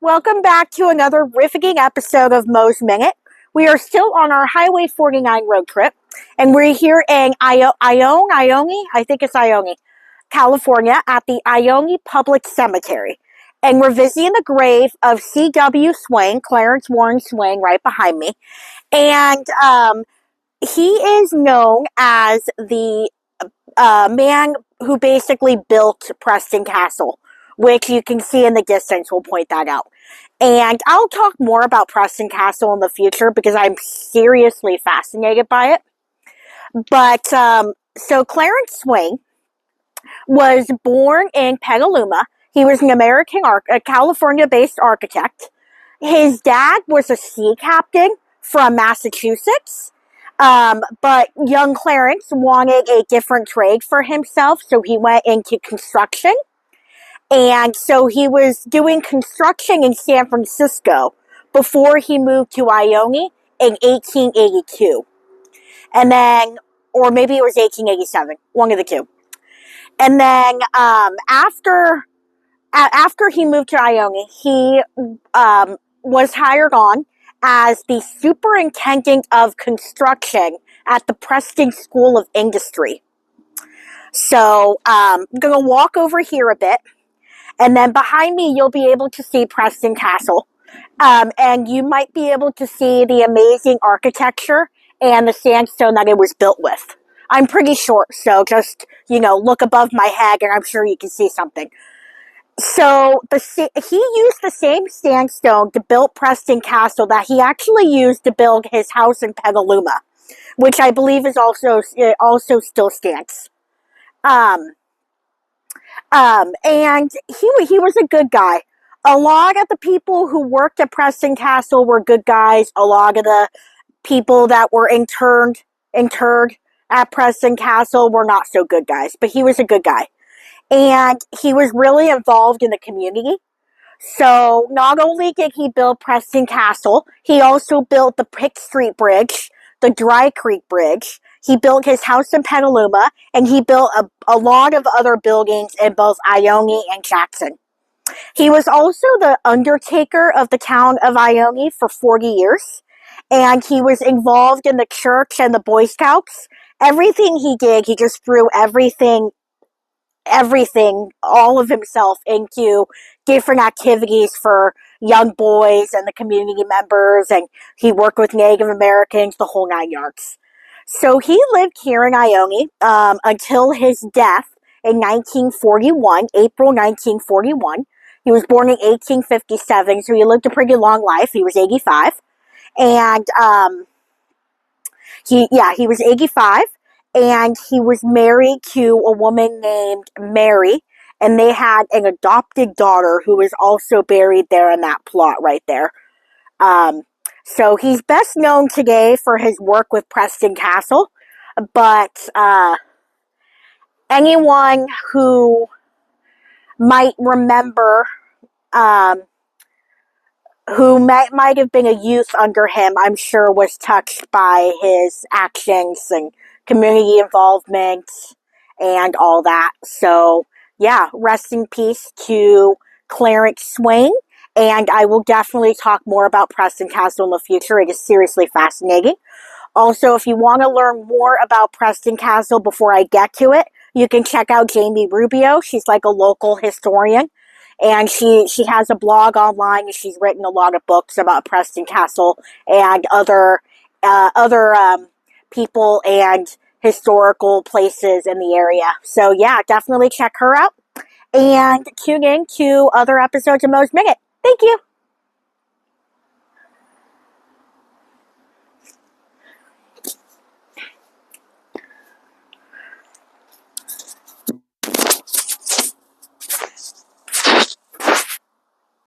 Welcome back to another riveting episode of Mo's Minute. We are still on our Highway 49 road trip, and we're here in Ione, California, at the Ione Public Cemetery. And we're visiting the grave of C.W. Swain, Clarence Warren Swain, right behind me. And he is known as the man who basically built Preston Castle, which you can see in the distance. We'll point that out. And I'll talk more about Preston Castle in the future because I'm seriously fascinated by it. But, so Clarence Swain was born in Petaluma. He was an a California-based architect. His dad was a sea captain from Massachusetts. But young Clarence wanted a different trade for himself, so he went into construction. And so he was doing construction in San Francisco before he moved to Ione in 1882. And then, or maybe it was 1887, one of the two. And then after he moved to Ione, he was hired on as the superintendent of construction at the Preston School of Industry. So I'm going to walk over here a bit. And then behind me, you'll be able to see Preston Castle. And you might be able to see the amazing architecture and the sandstone that it was built with. I'm pretty short, so just, look above my head and I'm sure you can see something. So he used the same sandstone to build Preston Castle that he actually used to build his house in Petaluma, which I believe is also still stands. And he was a good guy. A lot of the people who worked at Preston Castle were good guys. A lot of the people that were interred at Preston Castle were not so good guys, but he was a good guy. And he was really involved in the community. So not only did he build Preston Castle, he also built the Pick Street Bridge, the Dry Creek Bridge. He built his house in Petaluma, and he built a lot of other buildings in both Ione and Jackson. He was also the undertaker of the town of Ione for 40 years, and he was involved in the church and the Boy Scouts. Everything he did, he just threw everything, all of himself into different activities for young boys and the community members, and he worked with Native Americans, the whole 9 yards. So he lived here in Ione until his death in 1941, April 1941. He was born in 1857, so he lived a pretty long life. He was 85. And he was 85. And he was married to a woman named Mary, and they had an adopted daughter who was also buried there in that plot right there. So he's best known today for his work with Preston Castle, but anyone who might remember, who might have been a youth under him, I'm sure was touched by his actions and community involvement and all that. So, yeah, rest in peace to Clarence Swain. And I will definitely talk more about Preston Castle in the future. It is seriously fascinating. Also, if you want to learn more about Preston Castle before I get to it, you can check out Jamie Rubio. She's like a local historian. And she has a blog online, and she's written a lot of books about Preston Castle and other people and historical places in the area. So yeah, definitely check her out. And tune in to other episodes of Mo's Minute. Thank you.